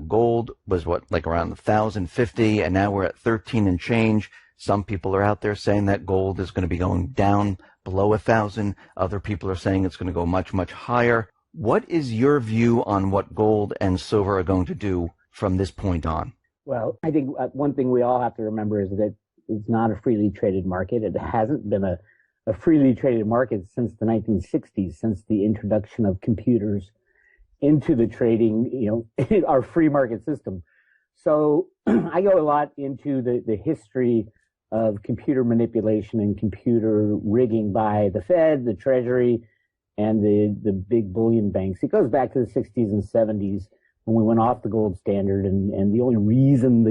Gold was like around 1,050, and now we're at 13 and change. Some people are out there saying that gold is going to be going down below 1,000. Other people are saying it's going to go much, much higher. What is your view on what gold and silver are going to do from this point on? Well, I think one thing we all have to remember is that it's not a freely traded market. It hasn't been a freely traded market since the 1960s, since the introduction of computers into the trading, our free market system. So I go a lot into the history of computer manipulation and computer rigging by the Fed, the Treasury, and the big bullion banks. It goes back to the 60s and 70s when we went off the gold standard. And the only reason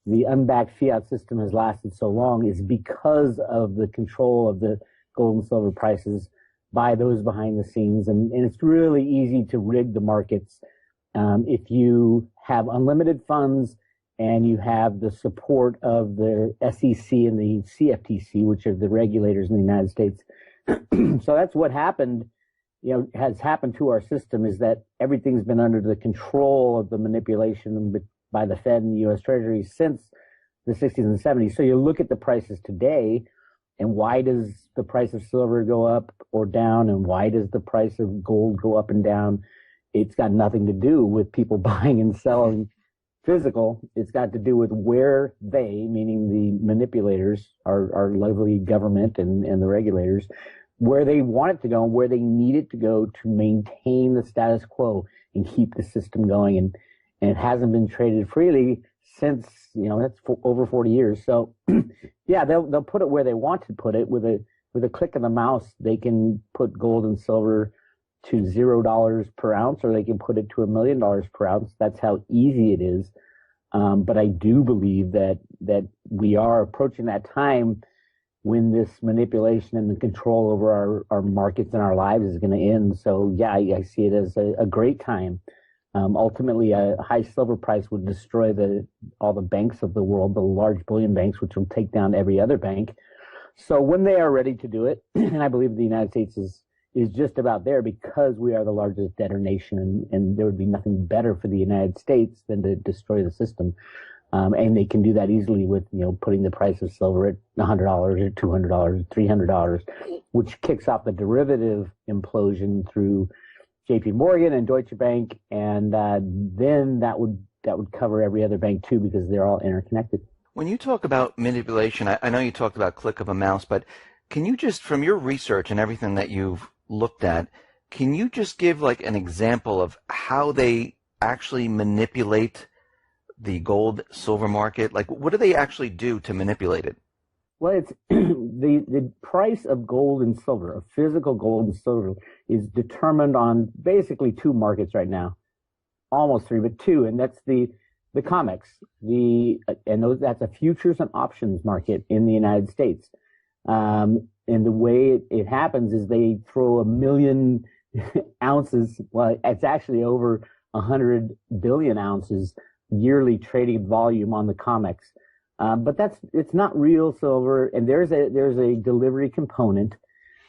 the unbacked fiat system has lasted so long is because of the control of the gold and silver prices by those behind the scenes. And it's really easy to rig the markets if you have unlimited funds and you have the support of the SEC and the CFTC, which are the regulators in the United States. So that's what happened, has happened to our system, is that everything's been under the control of the manipulation by the Fed and the U.S. Treasury since the 60s and 70s. So you look at the prices today, and why does the price of silver go up or down, and why does the price of gold go up and down? It's got nothing to do with people buying and selling physical. It's got to do with where they, meaning the manipulators, our lovely government and the regulators, where they want it to go and where they need it to go to maintain the status quo and keep the system going. And it hasn't been traded freely since, that's over 40 years. So yeah, they'll put it where they want to put it. With a click of the mouse, they can put gold and silver to $0 per ounce, or they can put it to $1 million per ounce. That's how easy it is. But I do believe that we are approaching that time when this manipulation and the control over our markets and our lives is going to end. So yeah, I see it as a great time. Ultimately, a high silver price would destroy all the banks of the world, the large bullion banks, which will take down every other bank. So when they are ready to do it, and I believe the United States is just about there, because we are the largest debtor nation, and there would be nothing better for the United States than to destroy the system. And they can do that easily with, putting the price of silver at $100 or $200 or $300, which kicks off the derivative implosion through JP Morgan and Deutsche Bank. And then that would cover every other bank too, because they're all interconnected. When you talk about manipulation, I know you talked about click of a mouse, but can you just, from your research and everything that you've looked at, can you just give like an example of how they actually manipulate the gold silver market? Like, what do they actually do to manipulate it? Well, it's the price of gold and silver, of physical gold and silver, is determined on basically two markets right now, almost three, but two, and that's the COMEX, that's a futures and options market in the United States. And the way it happens is they throw 1 million ounces. Well, it's actually over 100 billion ounces yearly trading volume on the COMEX. But it's not real silver, and there's a delivery component,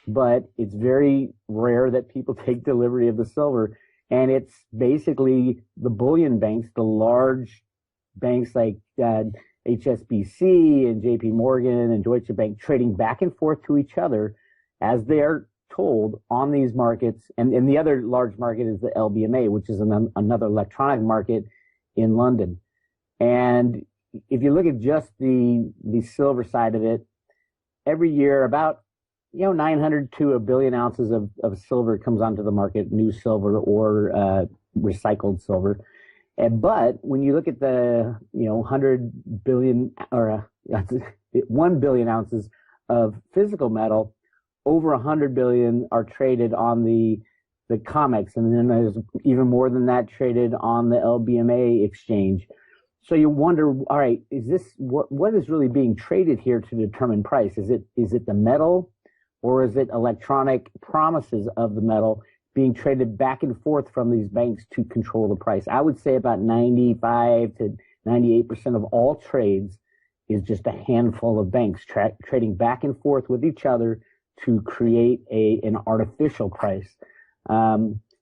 but it's very rare that people take delivery of the silver. And it's basically the bullion banks, the large banks like HSBC and JP Morgan and Deutsche Bank, trading back and forth to each other as they're told on these markets. And the other large market is the LBMA, which is another electronic market in London. And if you look at just the silver side of it, every year about 900 to 1 billion ounces of silver comes onto the market, new silver or recycled silver. But when you look at the 100 billion or 1 billion ounces of physical metal, over 100 billion are traded on the COMEX, and then there's even more than that traded on the LBMA exchange. So you wonder, all right, is this what is really being traded here to determine price? Is it the metal, or is it electronic promises of the metal being traded back and forth from these banks to control the price? I would say about 95 to 98% of all trades is just a handful of banks trading back and forth with each other to create an artificial price.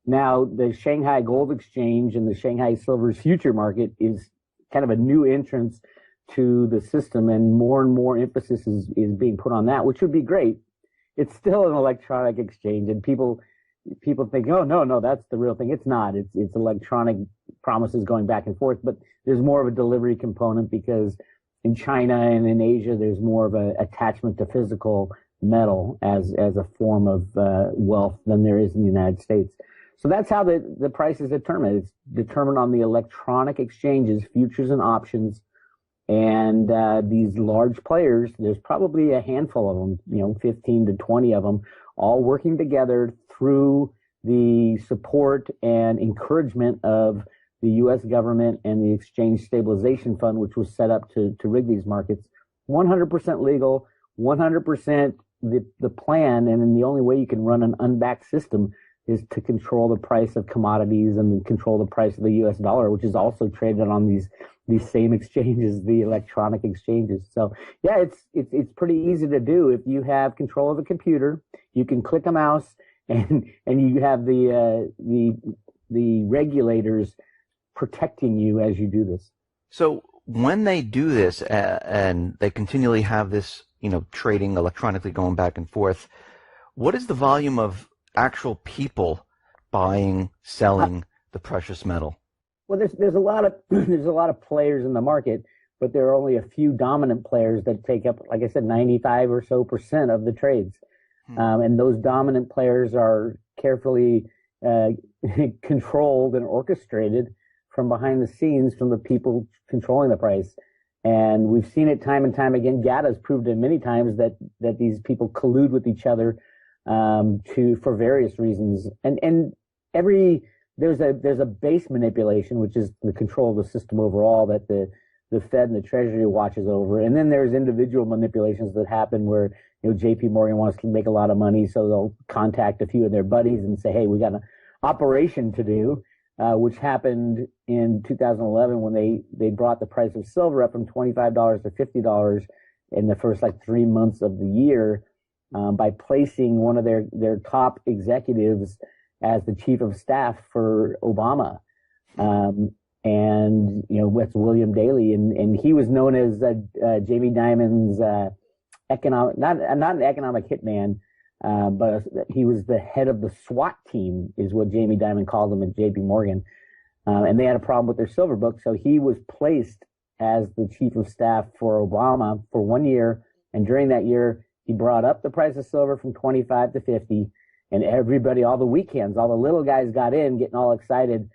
Now, the Shanghai Gold Exchange and the Shanghai Silver's future market is kind of a new entrance to the system, and more emphasis is being put on that, which would be great. It's still an electronic exchange, and people think, oh, no, that's the real thing. It's not. It's electronic promises going back and forth, but there's more of a delivery component because in China and in Asia, there's more of an attachment to physical metal as a form of wealth than there is in the United States. So that's how the price is determined. It's determined on the electronic exchanges, futures and options. And these large players, there's probably a handful of them, 15 to 20 of them, all working together through the support and encouragement of the U.S. government and the Exchange Stabilization Fund, which was set up to rig these markets. 100% legal, 100% the plan, and then the only way you can run an unbacked system is to control the price of commodities and control the price of the U.S. dollar, which is also traded on these same exchanges, the electronic exchanges. So yeah, it's pretty easy to do. If you have control of a computer, you can click a mouse and you have the regulators protecting you as you do this. So when they do this and they continually have this, trading electronically going back and forth, what is the volume of actual people buying, selling the precious metal? Well, there's a lot of players in the market, but there are only a few dominant players that take up, like I said, 95% or so of the trades. And those dominant players are carefully controlled and orchestrated from behind the scenes from the people controlling the price. And we've seen it time and time again. GATA has proved it many times that these people collude with each other for various reasons. And there's a base manipulation, which is the control of the system overall that the Fed and the Treasury watches over. And then there's individual manipulations that happen where, JP Morgan wants to make a lot of money, so they'll contact a few of their buddies and say, hey, we got an operation to do, which happened in 2011 when they brought the price of silver up from $25 to $50 in the first 3 months of the year by placing one of their top executives as the chief of staff for Obama. And that's William Daley, and he was known as Jamie Dimon's economic, not an economic hitman, but he was the head of the SWAT team, is what Jamie Dimon called him at JP Morgan. And they had a problem with their silver book, so he was placed as the chief of staff for Obama for 1 year, and during that year, he brought up the price of silver from 25 to 50, and everybody, all the weekends, all the little guys got in, getting all excited,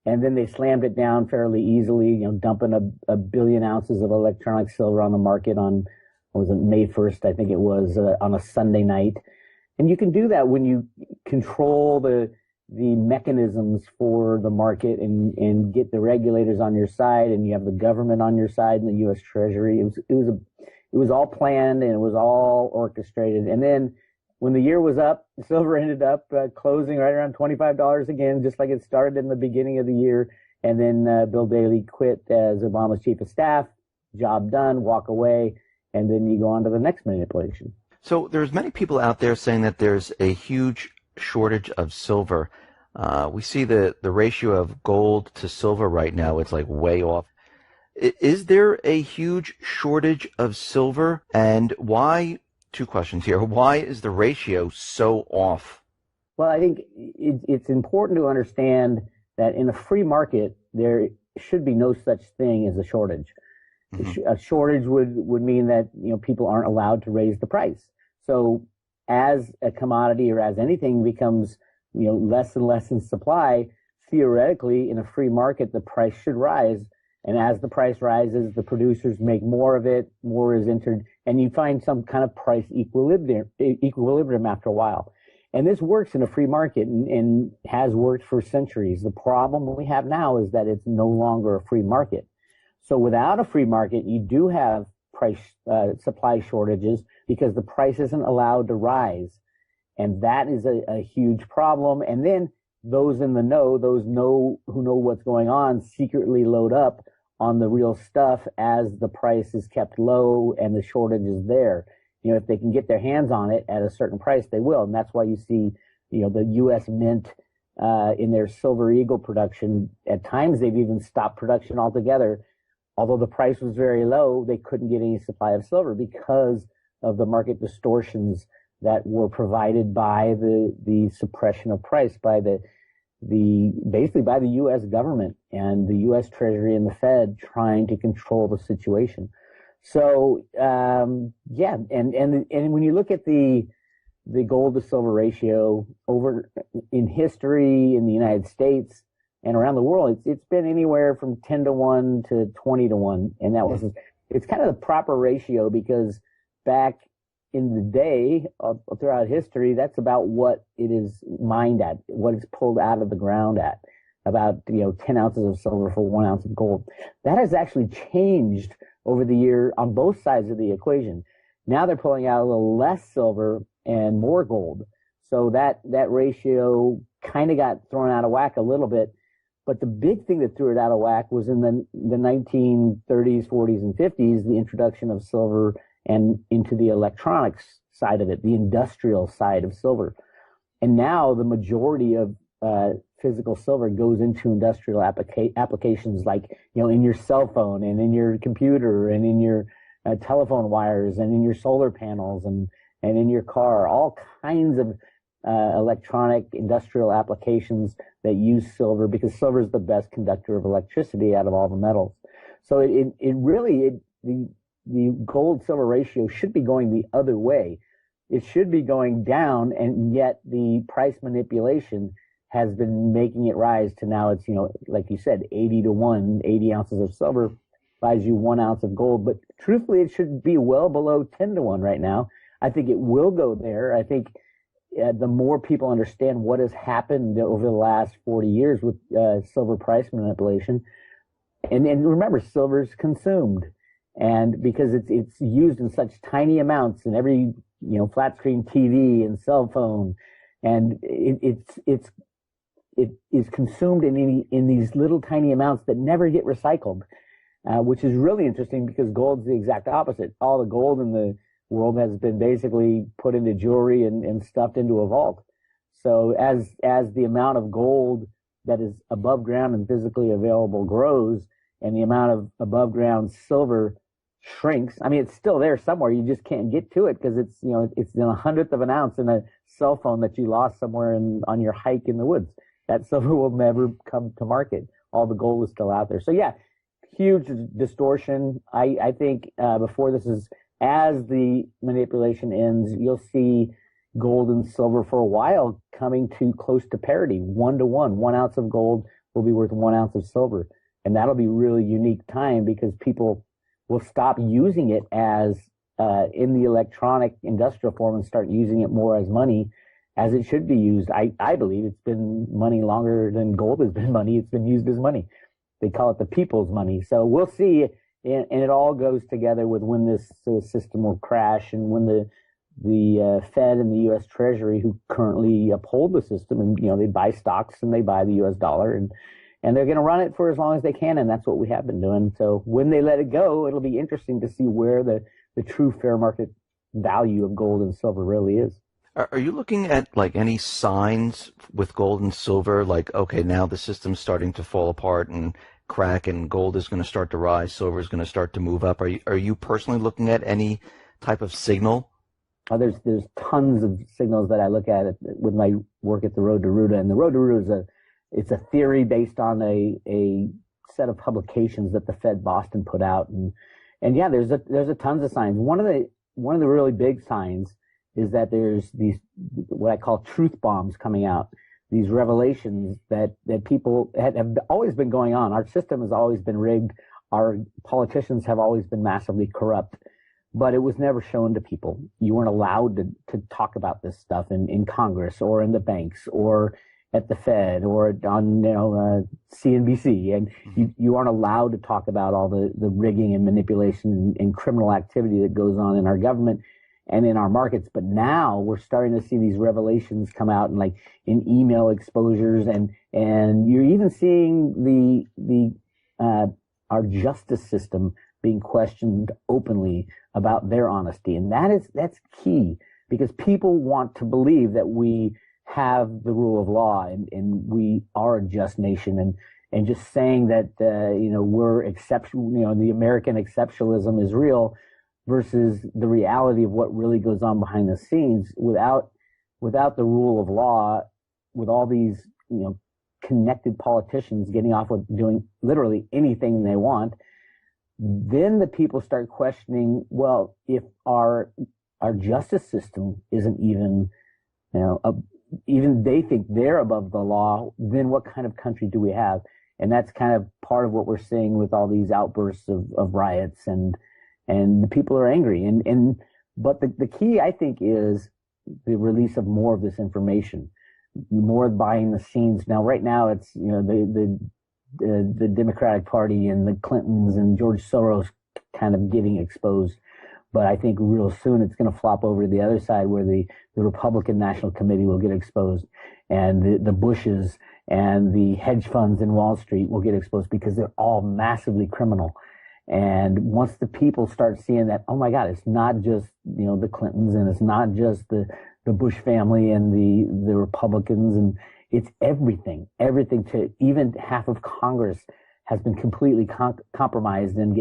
and then they slammed it down fairly easily, dumping a billion ounces of electronic silver on the market on, what was it, May 1st, I think it was, on a Sunday night. And you can do that when you control the mechanisms for the market and get the regulators on your side, and you have the government on your side and the U.S. Treasury. It was all planned and it was all orchestrated. And then when the year was up, silver ended up closing right around $25 again, just like it started in the beginning of the year. And then Bill Daley quit as Obama's chief of staff, job done, walk away, and then you go on to the next manipulation. So there's many people out there saying that there's a huge shortage of silver. We see the ratio of gold to silver right now, it's way off. Is there a huge shortage of silver? And why, two questions here, why is the ratio so off? Well, I think it's important to understand that in a free market, there should be no such thing as a shortage. Mm-hmm. A shortage would mean that people aren't allowed to raise the price. So as a commodity or as anything becomes less and less in supply, theoretically in a free market the price should rise. And as the price rises, the producers make more of it, more is entered, and you find some kind of price equilibrium after a while. And this works in a free market and has worked for centuries. The problem we have now is that it's no longer a free market. So without a free market, you do have supply shortages because the price isn't allowed to rise. And that is a huge problem. And then those in the know, who know what's going on, secretly load up on the real stuff as the price is kept low and the shortage is there. If they can get their hands on it at a certain price, they will. And that's why you see, the U.S. Mint in their Silver Eagle production. At times, they've even stopped production altogether. Although the price was very low, they couldn't get any supply of silver because of the market distortions that were provided by the suppression of price by basically by the U.S. government and the U.S. Treasury and the Fed trying to control the situation. So yeah, and when you look at the gold to silver ratio over in history in the United States and around the world, it's been anywhere from 10-1 to 20-1, and it's kind of the proper ratio because back in the day, throughout history, that's about what it is mined at, what it's pulled out of the ground at, about 10 ounces of silver for 1 ounce of gold. That has actually changed over the year on both sides of the equation. Now they're pulling out a little less silver and more gold, so that ratio kind of got thrown out of whack a little bit. But the big thing that threw it out of whack was in the 1930s, 40s, and 50s, the introduction of silver and into the electronics side of it, the industrial side of silver. And now the majority of physical silver goes into industrial applications like, in your cell phone and in your computer and in your telephone wires and in your solar panels and in your car, all kinds of electronic industrial applications that use silver because silver is the best conductor of electricity out of all the metals. So the gold silver ratio should be going the other way. It should be going down, and yet the price manipulation has been making it rise to now it's, like you said, 80-1, 80 ounces of silver buys you 1 ounce of gold. But truthfully, it should be well below 10-1 right now. I think it will go there. I think the more people understand what has happened over the last 40 years with silver price manipulation, and remember, silver is consumed. And because it's used in such tiny amounts in every flat screen TV and cell phone, and it is consumed in these little tiny amounts that never get recycled, which is really interesting because gold's the exact opposite. All the gold in the world has been basically put into jewelry and stuffed into a vault. So as the amount of gold that is above ground and physically available grows, and the amount of above ground silver shrinks. I mean, it's still there somewhere. You just can't get to it because it's in 100th of an ounce in a cell phone that you lost somewhere on your hike in the woods. That silver will never come to market. All the gold is still out there. So yeah, huge distortion. I think before this is, as the manipulation ends, you'll see gold and silver for a while coming to close to parity, 1-1. 1 ounce of gold will be worth 1 ounce of silver, and that'll be really unique time because people will stop using it as in the electronic industrial form and start using it more as money as it should be used. I believe it's been money longer than gold has been money. It's been used as money. They call it the people's money. So we'll see, and it all goes together with when this system will crash and when the Fed and the U.S. Treasury, who currently uphold the system, and they buy stocks and they buy the U.S. dollar, and they're going to run it for as long as they can, and that's what we have been doing. So when they let it go, it'll be interesting to see where the true fair market value of gold and silver really is. Are you looking at like any signs with gold and silver, like, okay, now the system's starting to fall apart and crack and gold is going to start to rise, silver is going to start to move up? Are you personally looking at any type of signal? There's tons of signals that I look at with my work at the Road to Roota, and the Road to Roota it's a theory based on a set of publications that the Fed Boston put out, and yeah, there's a tons of signs. One of the really big signs is that there's these what I call truth bombs coming out, these revelations that people have always been going on. Our system has always been rigged. Our politicians have always been massively corrupt, but it was never shown to people. You weren't allowed to talk about this stuff in Congress or in the banks or at the Fed or on CNBC, and you aren't allowed to talk about all the rigging and manipulation and criminal activity that goes on in our government and in our markets. But now we're starting to see these revelations come out and like in email exposures, and you're even seeing our justice system being questioned openly about their honesty, and that's key because people want to believe that we have the rule of law, and we are a just nation, and just saying that we're exceptional, the American exceptionalism is real versus the reality of what really goes on behind the scenes without the rule of law, with all these connected politicians getting off with doing literally anything they want, then the people start questioning, well, if our justice system isn't even, even they think they're above the law, then what kind of country do we have? And that's kind of part of what we're seeing with all these outbursts of riots, and the people are angry. But the key, I think, is the release of more of this information, more behind the scenes. Now, right now, it's the Democratic Party and the Clintons and George Soros kind of getting exposed. But I think real soon it's going to flop over to the other side, where the Republican National Committee will get exposed, and the Bushes and the hedge funds in Wall Street will get exposed, because they're all massively criminal. And once the people start seeing that, oh my God, it's not just the Clintons, and it's not just the Bush family and the Republicans, and it's everything to even half of Congress has been completely compromised, and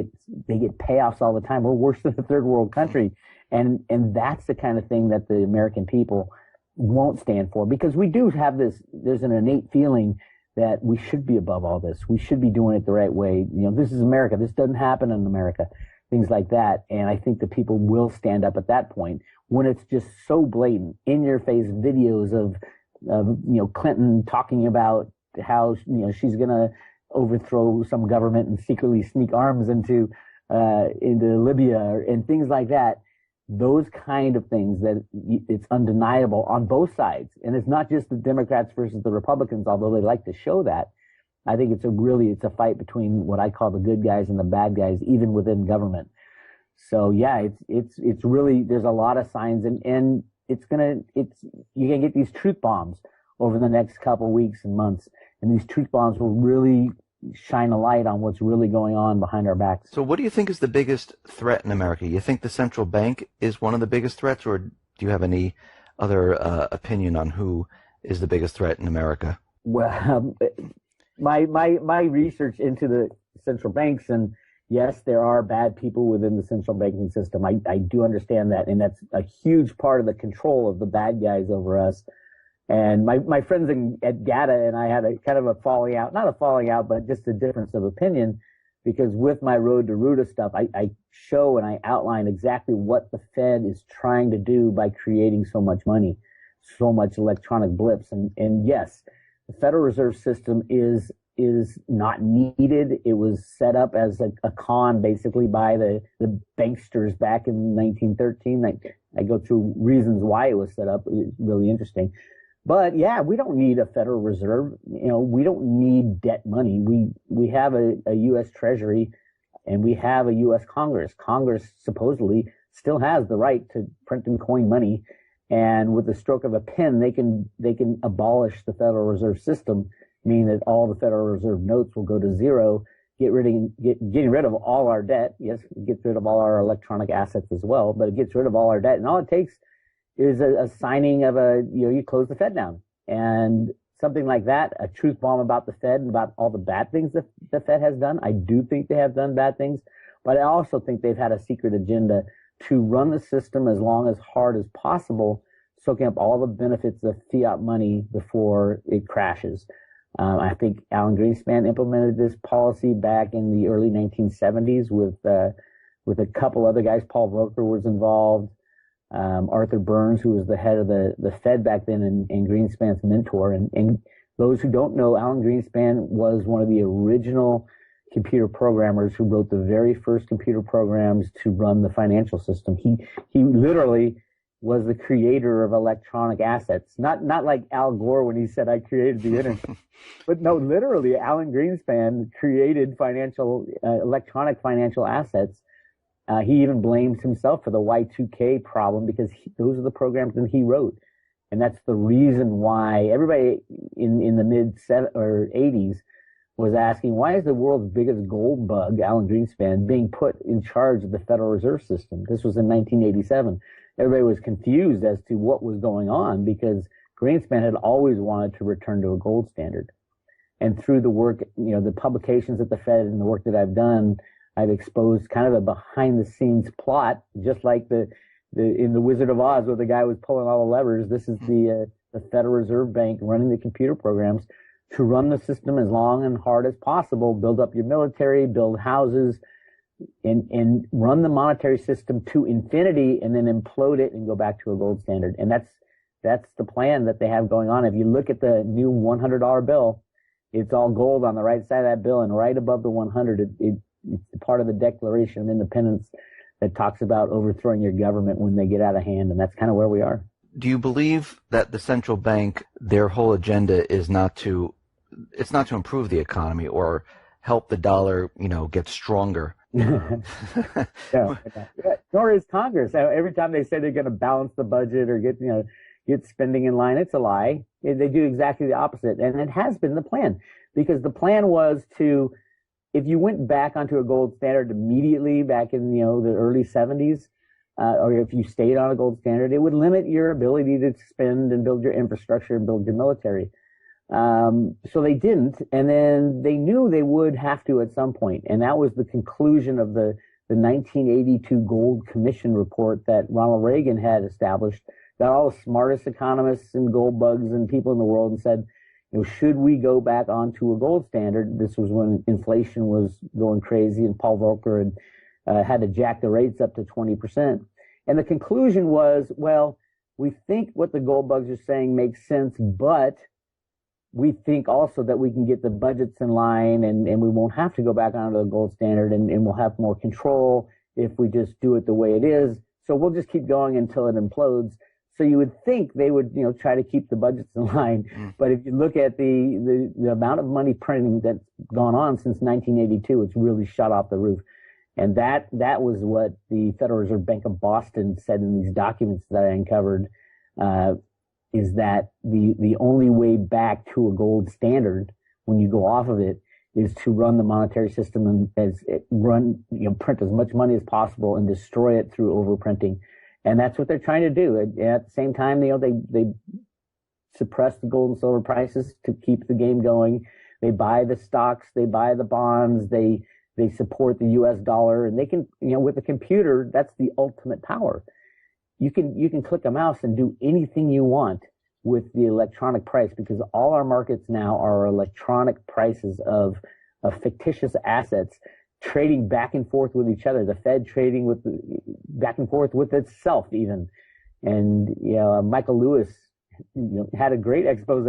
they get payoffs all the time. We're worse than a third world country. And that's the kind of thing that the American people won't stand for, because we do have there's an innate feeling that we should be above all this. We should be doing it the right way. This is America. This doesn't happen in America, things like that. And I think the people will stand up at that point, when it's just so blatant, in your face videos of Clinton talking about how, she's going to overthrow some government and secretly sneak arms into Libya and things like that. Those kind of things that it's undeniable on both sides. And it's not just the Democrats versus the Republicans, although they like to show that. I think it's a fight between what I call the good guys and the bad guys, even within government. So yeah, it's really, there's a lot of signs, and you're going to get these truth bombs over the next couple of weeks and months. And these truth bombs will really shine a light on what's really going on behind our backs. So what do you think is the biggest threat in America? You think the central bank is one of the biggest threats, or do you have any other opinion on who is the biggest threat in America? Well, my research into the central banks, and yes, there are bad people within the central banking system. I do understand that, and that's a huge part of the control of the bad guys over us. And my friends at GATA and I had a kind of a falling out, not a falling out, but just a difference of opinion, because with my Road to Roota stuff, I show and I outline exactly what the Fed is trying to do by creating so much money, so much electronic blips. And yes, the Federal Reserve System is not needed. It was set up as a con, basically, by the banksters back in 1913. I go through reasons why it was set up. It's really interesting. But yeah, we don't need a Federal Reserve. We don't need debt money. We have a U.S. Treasury, and we have a U.S. Congress. Congress supposedly still has the right to print and coin money, and with the stroke of a pen, they can abolish the Federal Reserve System, meaning that all the Federal Reserve notes will go to zero, getting rid of all our debt. Yes, it gets rid of all our electronic assets as well, but it gets rid of all our debt, and all it takes is a signing of you close the Fed down, and something like that, a truth bomb about the Fed and about all the bad things that the Fed has done. I do think they have done bad things, but I also think they've had a secret agenda to run the system as hard as possible, soaking up all the benefits of fiat money before it crashes. I think Alan Greenspan implemented this policy back in the early 1970s with a couple other guys. Paul Volcker was involved. Arthur Burns, who was the head of the Fed back then, and Greenspan's mentor. And those who don't know, Alan Greenspan was one of the original computer programmers who wrote the very first computer programs to run the financial system. He literally was the creator of electronic assets. Not like Al Gore when he said, I created the internet. But no, literally, Alan Greenspan created electronic financial assets. He even blames himself for the Y2K problem, because those are the programs that he wrote. And that's the reason why everybody in the mid-80s was asking, why is the world's biggest gold bug, Alan Greenspan, being put in charge of the Federal Reserve System? This was in 1987. Everybody was confused as to what was going on, because Greenspan had always wanted to return to a gold standard. And through the work, the publications at the Fed and the work that I've done, I've exposed kind of a behind the scenes plot, just like in the Wizard of Oz where the guy was pulling all the levers. This is the Federal Reserve Bank running the computer programs to run the system as long and hard as possible, build up your military, build houses, and run the monetary system to infinity and then implode it and go back to a gold standard. And that's the plan that they have going on. If you look at the new $100 bill, it's all gold on the right side of that bill, and right above the 100, it's part of the Declaration of Independence that talks about overthrowing your government when they get out of hand, and that's kind of where we are. Do you believe that the central bank, their whole agenda is not to improve the economy or help the dollar, get stronger? No, nor is Congress. Every time they say they're going to balance the budget or get spending in line, it's a lie. They do exactly the opposite, and it has been the plan, because the plan was to, if you went back onto a gold standard immediately back in the early 70s, or if you stayed on a gold standard, it would limit your ability to spend and build your infrastructure and build your military. So they didn't, and then they knew they would have to at some point, and that was the conclusion of the 1982 Gold Commission report that Ronald Reagan had established. Got all the smartest economists and gold bugs and people in the world and said, should we go back onto a gold standard? This was when inflation was going crazy and Paul Volcker had to jack the rates up to 20%. And the conclusion was, well, we think what the gold bugs are saying makes sense, but we think also that we can get the budgets in line and we won't have to go back onto the gold standard and we'll have more control if we just do it the way it is. So we'll just keep going until it implodes. So you would think they would, try to keep the budgets in line. But if you look at the amount of money printing that's gone on since 1982, it's really shot off the roof. And that was what the Federal Reserve Bank of Boston said in these documents that I uncovered, is that the only way back to a gold standard when you go off of it is to run the monetary system and print as much money as possible and destroy it through overprinting. And that's what they're trying to do. At the same time, they suppress the gold and silver prices to keep the game going. They buy the stocks, they buy the bonds, they support the U.S. dollar, and they can, with a computer, that's the ultimate power. You can click a mouse and do anything you want with the electronic price, because all our markets now are electronic prices of fictitious assets, trading back and forth with each other, the Fed trading back and forth with itself even. And, Michael Lewis, had a great expose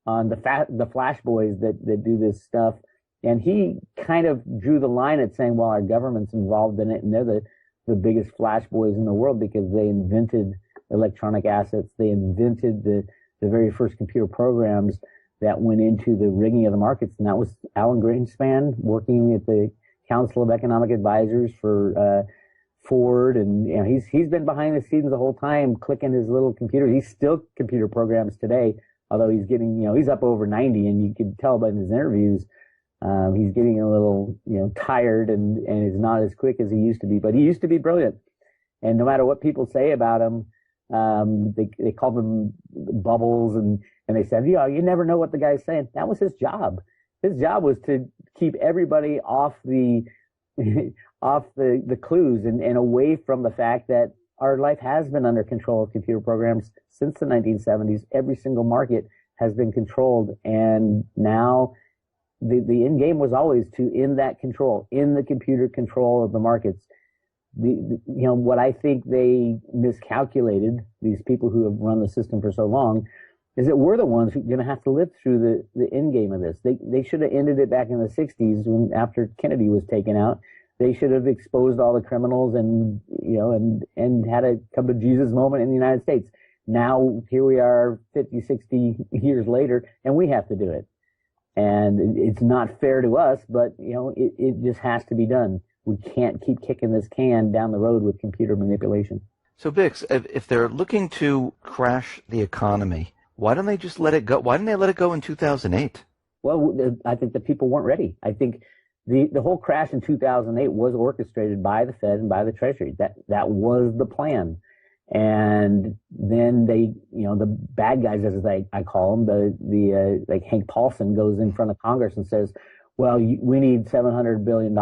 on the Flash boys that do this stuff. And he kind of drew the line at saying, well, our government's involved in it and they're the biggest Flash boys in the world because they invented electronic assets. They invented the very first computer programs that went into the rigging of the markets. And that was Alan Greenspan working at the Council of Economic Advisors for Ford, and he's been behind the scenes the whole time, clicking his little computer. He's still computer programs today, although he's getting he's up over 90, and you can tell by his interviews he's getting a little tired and is not as quick as he used to be. But he used to be brilliant, and no matter what people say about him, they call them bubbles, and they said you never know what the guy's saying. That was his job. His job was to keep everybody off the clues and away from the fact that our life has been under control of computer programs since the 1970s. Every single market has been controlled, and now the end game was always to end that control, in the computer control of the markets. What I think they miscalculated, these people who have run the system for so long, is that we're the ones who are going to have to live through the end game of this. They should have ended it back in the 60s after Kennedy was taken out. They should have exposed all the criminals and had a come to Jesus moment in the United States. Now, here we are 50, 60 years later, and we have to do it. And it's not fair to us, but, it just has to be done. We can't keep kicking this can down the road with computer manipulation. So, Bix, if they're looking to crash the economy, why don't they just let it go? Why didn't they let it go in 2008? Well, I think the people weren't ready. I think the whole crash in 2008 was orchestrated by the Fed and by the Treasury. That was the plan. And then they, the bad guys, as I call them, like Hank Paulson goes in front of Congress and says, well, we need $700 billion.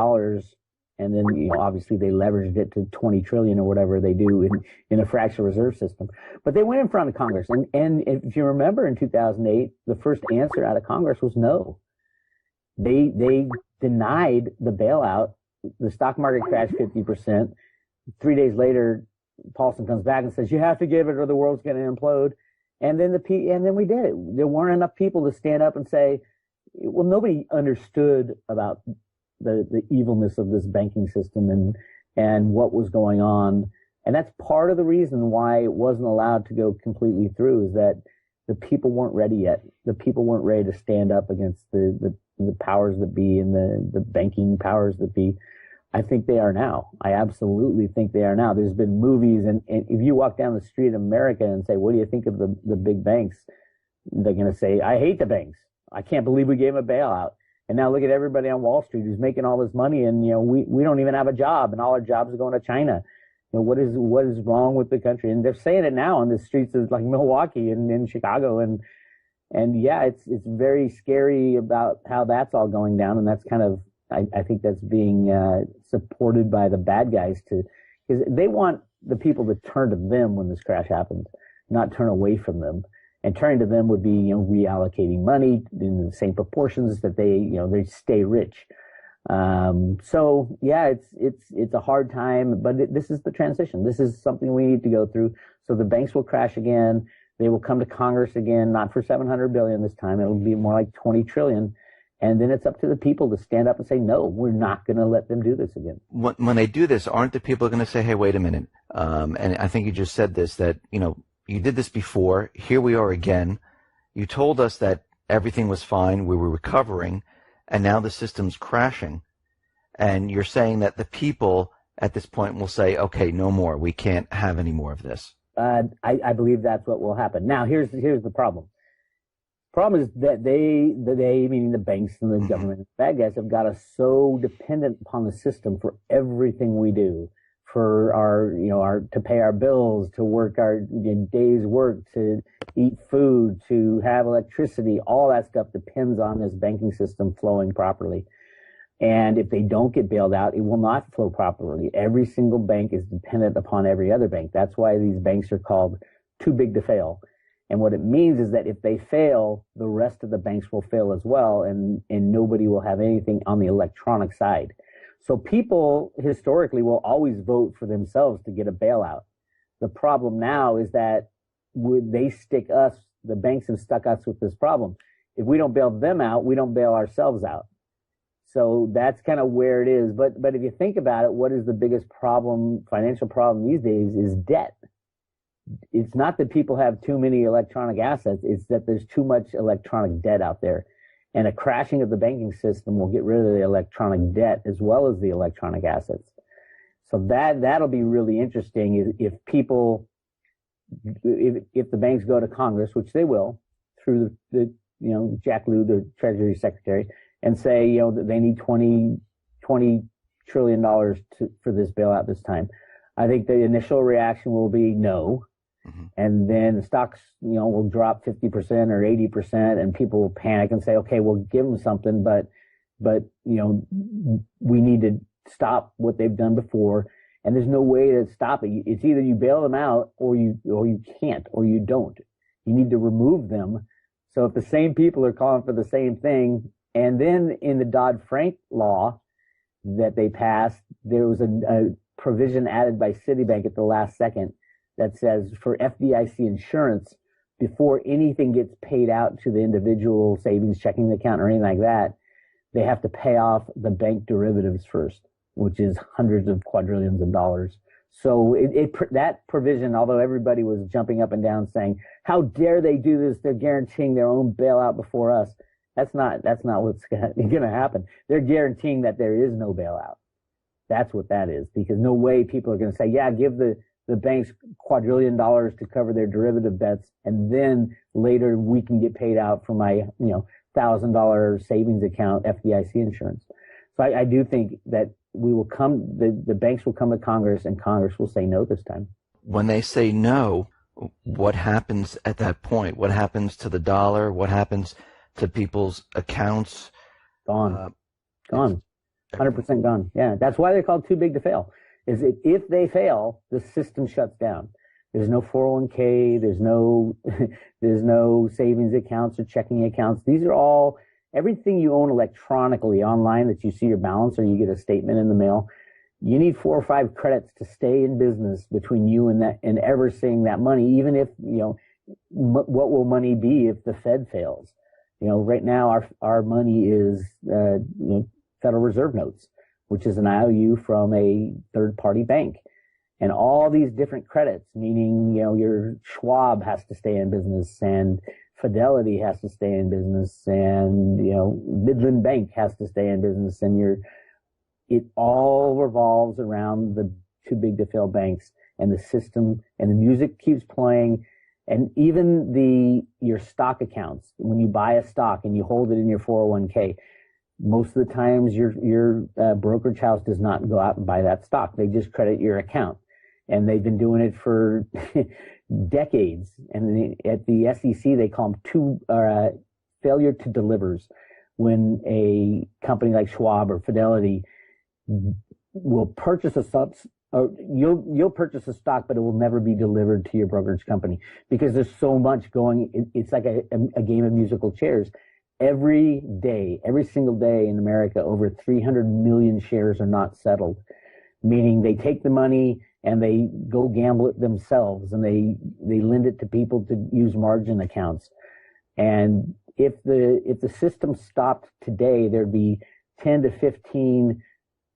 And then, obviously they leveraged it to 20 trillion or whatever they do in a fractional reserve system. But they went in front of Congress. And if you remember in 2008, the first answer out of Congress was no. They denied the bailout. The stock market crashed 50%. 3 days later, Paulson comes back and says, you have to give it or the world's going to implode. And then we did it. There weren't enough people to stand up and say, well, nobody understood about the evilness of this banking system and what was going on. And that's part of the reason why it wasn't allowed to go completely through, is that the people weren't ready yet. The people weren't ready to stand up against the powers that be and the banking powers that be. I think they are now. I absolutely think they are now. There's been movies, and if you walk down the street in America and say, what do you think of the big banks? They're going to say, I hate the banks. I can't believe we gave them a bailout. And now look at everybody on Wall Street who's making all this money, and we don't even have a job, and all our jobs are going to China. What is wrong with the country? And they're saying it now on the streets of like Milwaukee and in Chicago, and yeah, it's very scary about how that's all going down, and that's kind of I think that's being supported by the bad guys because they want the people to turn to them when this crash happens, not turn away from them. And turning to them would be, reallocating money in the same proportions that they stay rich. So yeah, it's a hard time, but this is the transition. This is something we need to go through. So the banks will crash again. They will come to Congress again, not for 700 billion this time. It'll be more like 20 trillion. And then it's up to the people to stand up and say, no, we're not going to let them do this again. When they do this, aren't the people going to say, hey, wait a minute? And I think you just said this, that, you did this before. Here we are again. You told us that everything was fine. We were recovering. And now the system's crashing. And you're saying that the people at this point will say, okay, no more. We can't have any more of this. I believe that's what will happen. Now, here's the problem. Problem is that they, meaning the banks and the government, bad guys, have got us so dependent upon the system for everything we do, for our to pay our bills, to work our day's work, to eat food, to have electricity. All that stuff depends on this banking system flowing properly. And if they don't get bailed out, it will not flow properly. Every single bank is dependent upon every other bank. That's why these banks are called too big to fail. And what it means is that if they fail, the rest of the banks will fail as well, and nobody will have anything on the electronic side. So people historically will always vote for themselves to get a bailout. The problem now is that the banks have stuck us with this problem. If we don't bail them out, we don't bail ourselves out. So that's kind of where it is. But if you think about it, what is the biggest problem, financial problem these days, is debt. It's not that people have too many electronic assets. It's that there's too much electronic debt out there. And a crashing of the banking system will get rid of the electronic debt as well as the electronic assets. So that'll be really interesting if the banks go to Congress, which they will, through the Jack Lew, the Treasury Secretary, and say, that they need $20 trillion for this bailout this time. I think the initial reaction will be no. Mm-hmm. And then the stocks, will drop 50% or 80%, and people will panic and say, okay, we'll give them something, but we need to stop what they've done before. And there's no way to stop it. It's either you bail them out or you can't, or you don't. You need to remove them. So if the same people are calling for the same thing, and then in the Dodd-Frank law that they passed, there was a provision added by Citibank at the last second that says for FDIC insurance, before anything gets paid out to the individual savings checking account or anything like that, they have to pay off the bank derivatives first, which is hundreds of quadrillions of dollars. So that provision, although everybody was jumping up and down saying, how dare they do this? They're guaranteeing their own bailout before us. That's not what's going to happen. They're guaranteeing that there is no bailout. That's what that is, because no way people are going to say, yeah, give the banks quadrillion dollars to cover their derivative bets, and then later we can get paid out for my $1,000 savings account FDIC insurance. So I do think that the banks will come to Congress, and Congress will say no this time. when they say no, what happens at that point? What happens to the dollar? What happens to people's accounts? Gone. Gone. 100% gone. Yeah, that's why they're called too big to fail. Is that if they fail, the system shuts down. There's no 401k. There's no there's no savings accounts or checking accounts. These are all everything you own electronically online that you see your balance or you get a statement in the mail. You need 4 or 5 credits to stay in business between you and that and ever seeing that money. Even if what will money be if the Fed fails? Right now our money is Federal Reserve notes, which is an IOU from a third-party bank. And all these different credits, meaning, your Schwab has to stay in business and Fidelity has to stay in business and, Midland Bank has to stay in business and it all revolves around the too big to fail banks and the system and the music keeps playing. And even your stock accounts, when you buy a stock and you hold it in your 401k, most of the times your brokerage house does not go out and buy that stock. They just credit your account. And they've been doing it for decades. And at the SEC, they call them failure to delivers. When a company like Schwab or Fidelity will purchase you'll purchase a stock, but it will never be delivered to your brokerage company because there's so much going. It's like a game of musical chairs. Every single day in America, over 300 million shares are not settled, meaning they take the money and they go gamble it themselves and they lend it to people to use margin accounts. And if the system stopped today, there'd be 10 to 15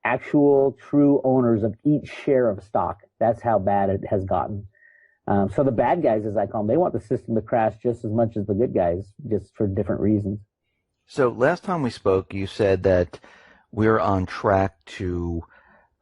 actual true owners of each share of stock. That's how bad it has gotten. So the bad guys, as I call them, they want the system to crash just as much as the good guys, just for different reasons. So last time we spoke, you said that we're on track to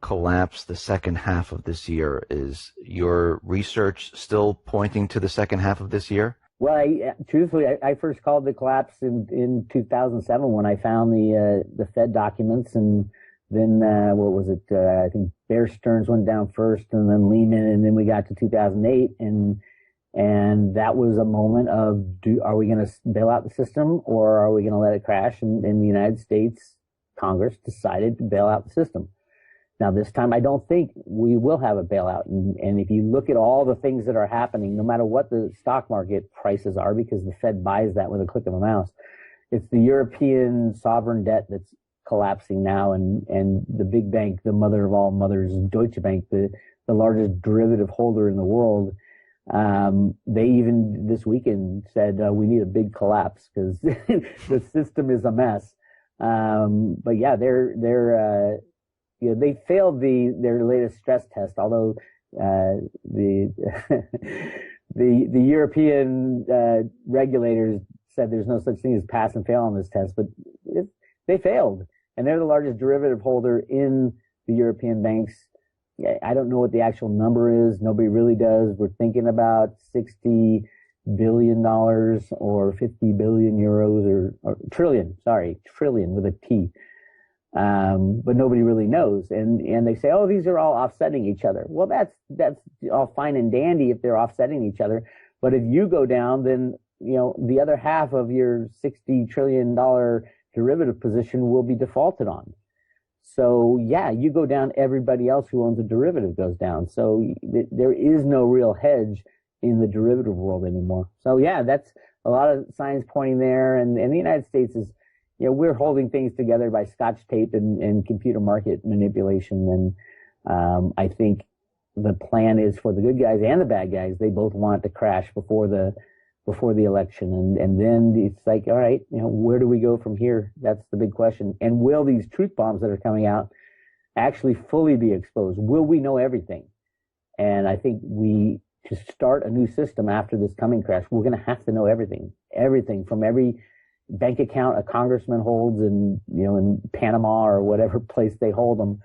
collapse the second half of this year. Is your research still pointing to the second half of this year? Well, truthfully, I first called the collapse in 2007 when I found the Fed documents, and then what was it? I think Bear Stearns went down first, and then Lehman, and then we got to 2008, and that was a moment of are we going to bail out the system or are we going to let it crash? And in the United States, Congress decided to bail out the system. Now, this time, I don't think we will have a bailout. And if you look at all the things that are happening, no matter what the stock market prices are, because the Fed buys that with a click of a mouse, it's the European sovereign debt that's collapsing now. And the big bank, the mother of all mothers, Deutsche Bank, the largest derivative holder in the world, they even this weekend said we need a big collapse because the system is a mess. But yeah, they failed their latest stress test, although the European regulators said there's no such thing as pass and fail on this test, but they failed, and they're the largest derivative holder in the European banks. I don't know what the actual number is. Nobody really does. We're thinking about $60 billion or 50 billion euros or trillion with a T. But nobody really knows. And they say, oh, these are all offsetting each other. Well, that's all fine and dandy if they're offsetting each other. But if you go down, then, the other half of your $60 trillion derivative position will be defaulted on. So yeah, you go down, everybody else who owns a derivative goes down. So there is no real hedge in the derivative world anymore. So yeah, that's a lot of signs pointing there. And the United States is, we're holding things together by Scotch tape and computer market manipulation. And I think the plan is for the good guys and the bad guys. They both want it to crash before the election. And then it's like, all right, where do we go from here? That's the big question. And will these truth bombs that are coming out actually fully be exposed? Will we know everything? And I think to start a new system after this coming crash, we're going to have to know everything from every bank account a congressman holds in Panama or whatever place they hold them,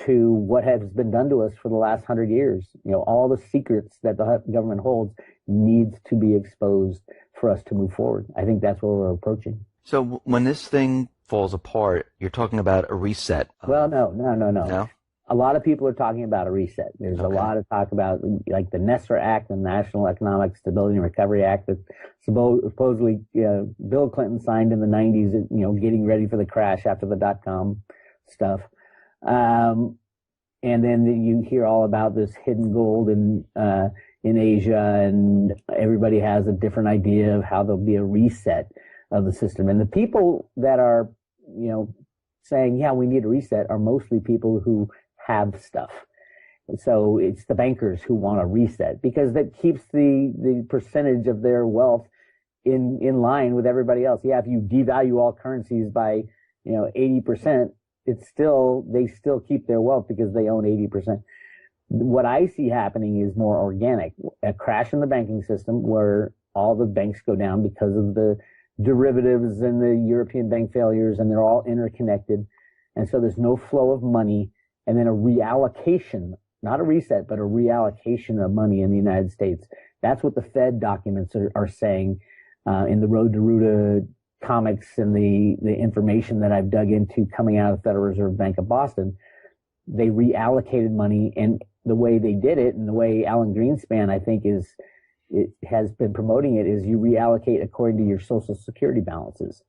to what has been done to us for the last 100 years. All the secrets that the government holds needs to be exposed for us to move forward. I think that's where we're approaching. So when this thing falls apart, you're talking about a reset. Well, no. No? A lot of people are talking about a reset. There's a lot of talk about like the NESR Act, the National Economic Stability and Recovery Act, that supposedly Bill Clinton signed in the 90s, getting ready for the crash after the dot-com stuff. And then you hear all about this hidden gold in Asia, and everybody has a different idea of how there'll be a reset of the system. And the people that are, saying, yeah, we need a reset are mostly people who have stuff. So it's the bankers who want a reset because that keeps the percentage of their wealth in line with everybody else. Yeah, if you devalue all currencies by 80%, they still keep their wealth because they own 80%. What I see happening is more organic. A crash in the banking system where all the banks go down because of the derivatives and the European bank failures, and they're all interconnected. And so there's no flow of money. And then a reallocation, not a reset, but a reallocation of money in the United States. That's what the Fed documents are saying in the Road to Roota comics and the information that I've dug into coming out of the Federal Reserve Bank of Boston. They reallocated money, and the way they did it, and the way Alan Greenspan, I think, has been promoting it, is you reallocate according to your Social Security balances.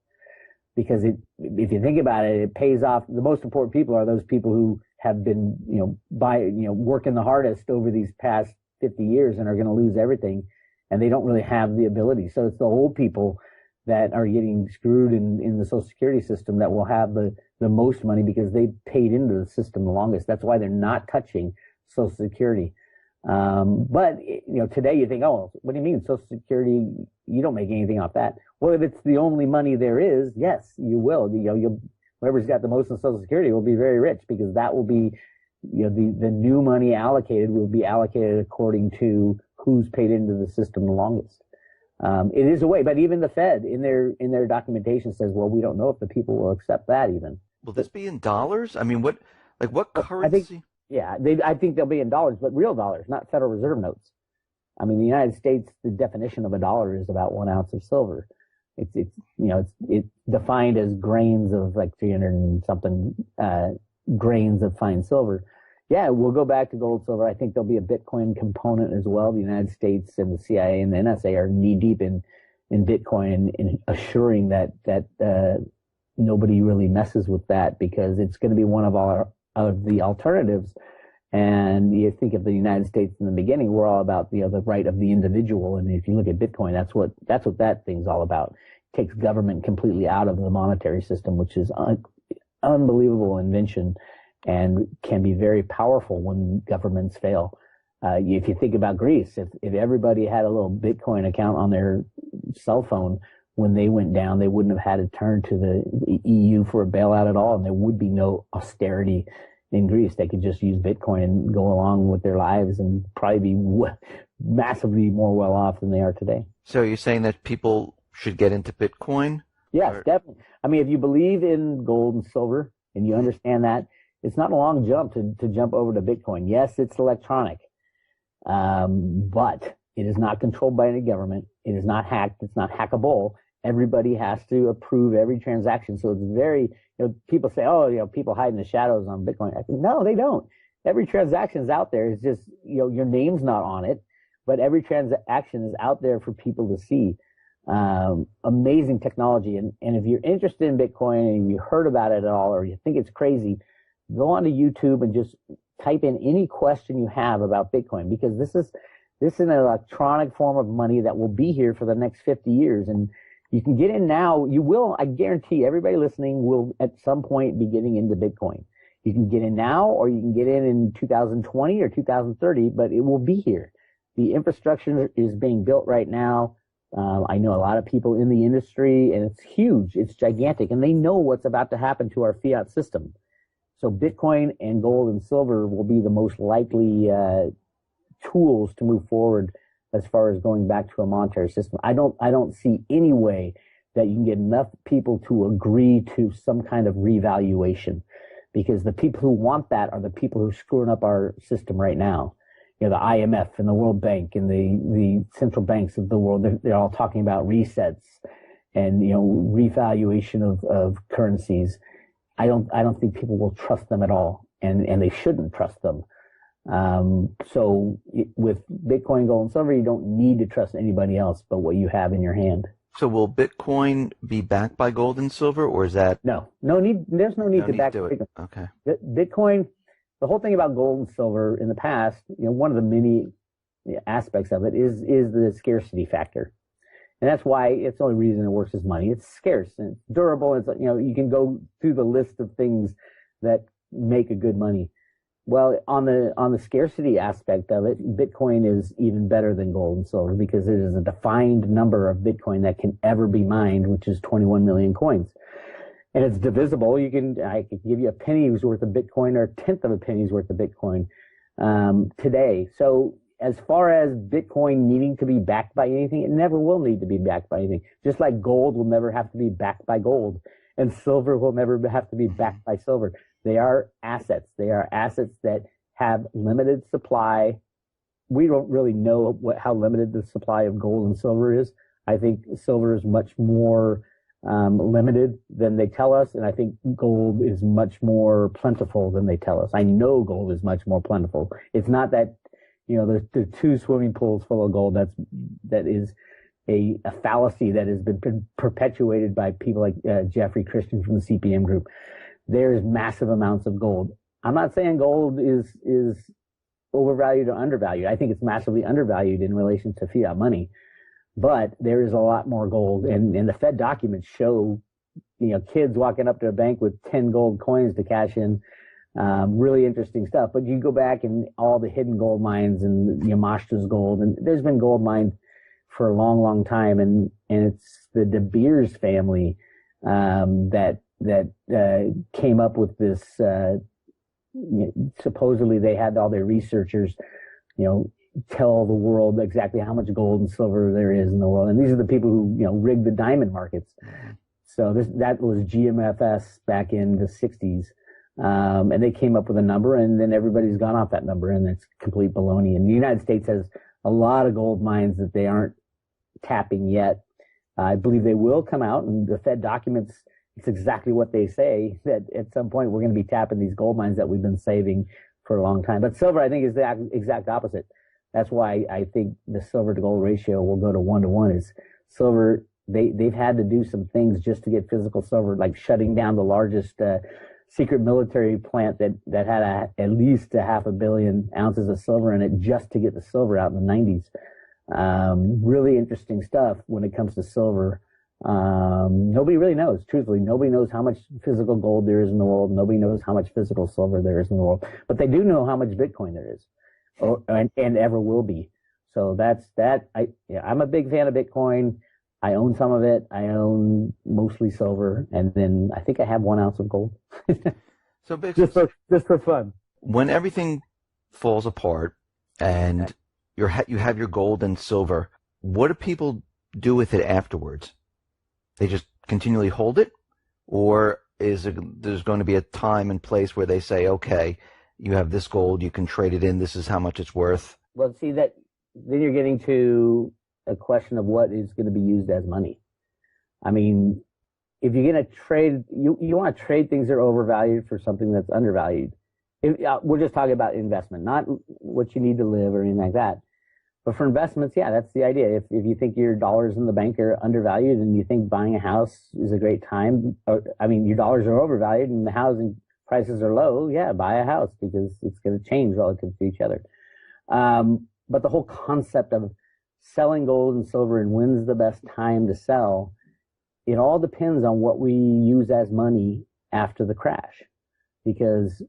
Because if you think about it, it pays off. The most important people are those people who have been, working the hardest over these past 50 years and are going to lose everything, and they don't really have the ability. So it's the old people that are getting screwed in the Social Security system that will have the most money because they paid into the system the longest. That's why they're not touching Social Security. But today you think, oh, what do you mean Social Security? You don't make anything off that. Well, if it's the only money there is, yes, you will. Whoever's got the most in Social Security will be very rich because that will be, the new money allocated will be allocated according to who's paid into the system the longest. It is a way, but even the Fed in their documentation says, well, we don't know if the people will accept that even. Will this be in dollars? I mean, what currency? I think they'll be in dollars, but real dollars, not Federal Reserve notes. I mean, the United States, the definition of a dollar is about 1 ounce of silver. It's defined as grains of like 300 and something grains of fine silver. Yeah, we'll go back to gold, silver. I think there'll be a Bitcoin component as well. The United States and the CIA and the NSA are knee deep in Bitcoin and assuring that nobody really messes with that because it's going to be one of the alternatives. And you think of the United States in the beginning, we're all about the right of the individual. And if you look at Bitcoin, that's what that thing's all about. It takes government completely out of the monetary system, which is unbelievable invention and can be very powerful when governments fail. If you think about Greece, if everybody had a little Bitcoin account on their cell phone, when they went down, they wouldn't have had to turn to the EU for a bailout at all, and there would be no austerity in Greece. They could just use Bitcoin and go along with their lives and probably be massively more well off than they are today. So you're saying that people should get into Bitcoin? Yes, definitely. I mean, if you believe in gold and silver and you understand that, it's not a long jump to jump over to Bitcoin. Yes, it's electronic, but it is not controlled by any government. It is not hacked. It's not hackable. Everybody has to approve every transaction. So it's very, people say, oh, people hide in the shadows on Bitcoin. I think, no, they don't. Every transaction is out there. It's just, your name's not on it, but every transaction is out there for people to see. Amazing technology. And if you're interested in Bitcoin and you heard about it at all, or you think it's crazy, go onto YouTube and just type in any question you have about Bitcoin, because this is an electronic form of money that will be here for the next 50 years. And you can get in now. You will, I guarantee everybody listening will at some point be getting into Bitcoin. You can get in now, or you can get in 2020 or 2030, but it will be here. The infrastructure is being built right now. I know a lot of people in the industry, and it's huge. It's gigantic, and they know what's about to happen to our fiat system. So Bitcoin and gold and silver will be the most likely tools to move forward as far as going back to a monetary system. I don't see any way that you can get enough people to agree to some kind of revaluation, because the people who want that are the people who are screwing up our system right now. The IMF and the World Bank and the central banks of the world, they're all talking about resets and, revaluation of currencies. I don't think people will trust them at all, and they shouldn't trust them. So with Bitcoin, gold, and silver, you don't need to trust anybody else but what you have in your hand. So will Bitcoin be backed by gold and silver, or is that no need? There's no need to back do it. Bitcoin. Okay. Bitcoin, the whole thing about gold and silver in the past, one of the many aspects of it is the scarcity factor. And that's why it's the only reason it works as money. It's scarce and it's durable. It's, you can go through the list of things that make a good money. Well, on the scarcity aspect of it, Bitcoin is even better than gold and silver because it is a defined number of Bitcoin that can ever be mined, which is 21 million coins. And it's divisible. I could give you a penny's worth of Bitcoin or a tenth of a penny's worth of Bitcoin today. So as far as Bitcoin needing to be backed by anything, it never will need to be backed by anything. Just like gold will never have to be backed by gold, and silver will never have to be backed by silver. They are assets. They are assets that have limited supply. We don't really know how limited the supply of gold and silver is. I think silver is much more limited than they tell us, and I think gold is much more plentiful than they tell us. I know gold is much more plentiful. It's not that there's 2 swimming pools full of gold. That is a fallacy that has been perpetuated by people like Jeffrey Christian from the CPM group. There's massive amounts of gold. I'm not saying gold is overvalued or undervalued. I think it's massively undervalued in relation to fiat money, but there is a lot more gold. And the Fed documents show, kids walking up to a bank with 10 gold coins to cash in. Really interesting stuff. But you go back and all the hidden gold mines and Yamashita's gold, and there's been gold mined for a long, long time. And it's the De Beers family, that came up with this. Supposedly they had all their researchers, tell the world exactly how much gold and silver there is in the world. And these are the people who, rigged the diamond markets. So that was GMFS back in the 60s. And they came up with a number, and then everybody's gone off that number, and it's complete baloney. And the United States has a lot of gold mines that they aren't tapping yet. I believe they will come out, and the Fed documents, it's exactly what they say, that at some point we're going to be tapping these gold mines that we've been saving for a long time. But silver, I think, is the exact opposite. That's why I think the silver to gold ratio will go to 1-to-1. Is silver, they've had to do some things just to get physical silver, like shutting down the largest secret military plant that had at least 500 million ounces of silver in it just to get the silver out in the 90s. Really interesting stuff when it comes to silver. Nobody really knows, truthfully. Nobody knows how much physical gold there is in the world. Nobody knows how much physical silver there is in the world. But they do know how much Bitcoin there is, and ever will be. So that's that. I'm a big fan of Bitcoin. I own some of it. I own mostly silver, and then I think I have 1 ounce of gold. So Bix, just for fun. When everything falls apart and you have your gold and silver, what do people do with it afterwards? They just continually hold it, or there's going to be a time and place where they say, okay, you have this gold, you can trade it in, this is how much it's worth? Well, see, that then you're getting to a question of what is going to be used as money. I mean, if you're going to trade, you want to trade things that are overvalued for something that's undervalued. We're just talking about investment, not what you need to live or anything like that. But for investments, yeah, that's the idea. If you think your dollars in the bank are undervalued and you think buying a house is a great time, your dollars are overvalued and the housing prices are low, yeah, buy a house because it's going to change relative to each other. But the whole concept of selling gold and silver and when's the best time to sell, it all depends on what we use as money after the crash. Because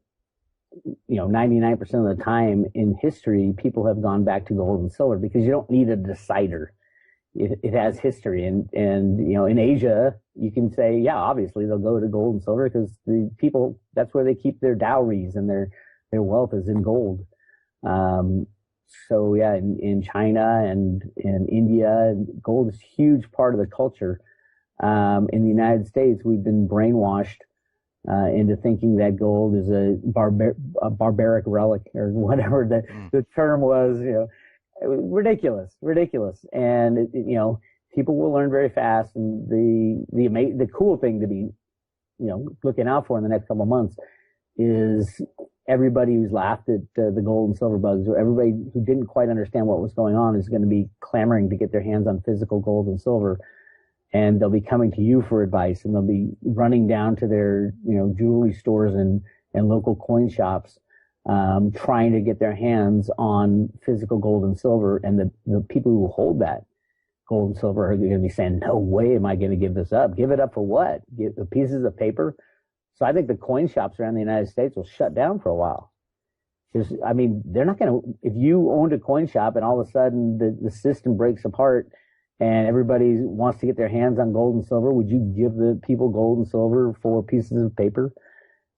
99% of the time in history, people have gone back to gold and silver because you don't need a decider. It has history. And in Asia, you can say, yeah, obviously they'll go to gold and silver because the people, that's where they keep their dowries and their wealth is in gold. So yeah, in China and in India, gold is a huge part of the culture. In the United States, we've been brainwashed into thinking that gold is a barbaric relic or whatever the term was, ridiculous. And people will learn very fast. And the cool thing to be looking out for in the next couple of months is everybody who's laughed at the gold and silver bugs, or everybody who didn't quite understand what was going on, is going to be clamoring to get their hands on physical gold and silver. And they'll be coming to you for advice, and they'll be running down to their, jewelry stores and local coin shops, trying to get their hands on physical gold and silver. And the people who hold that gold and silver are going to be saying, no way am I going to give this up. Give it up for what? Give the pieces of paper? So I think the coin shops around the United States will shut down for a while. They're not going to, if you owned a coin shop and all of a sudden the system breaks apart and everybody wants to get their hands on gold and silver, would you give the people gold and silver for pieces of paper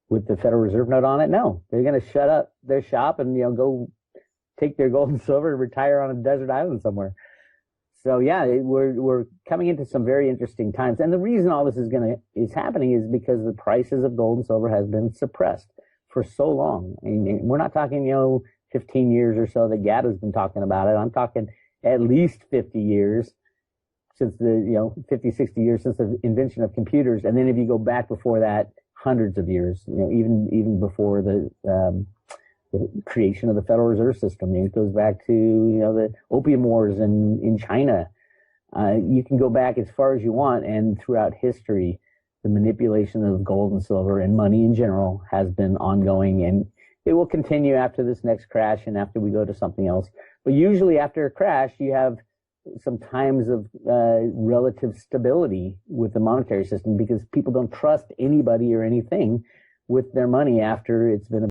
with the Federal Reserve note on it? No. They're going to shut up their shop and, go take their gold and silver and retire on a desert island somewhere. So yeah, we're coming into some very interesting times. And the reason all this is happening is because the prices of gold and silver has been suppressed for so long. And we're not talking, 15 years or so that Gatta's been talking about it. I'm talking at least 50 years since 50, 60 years since the invention of computers. And then if you go back before that, hundreds of years, even before the creation of the Federal Reserve System. It goes back to, the opium wars in China. You can go back as far as you want, and throughout history, the manipulation of gold and silver and money in general has been ongoing, and it will continue after this next crash and after we go to something else. But usually after a crash, you have some times of relative stability with the monetary system because people don't trust anybody or anything with their money after it's been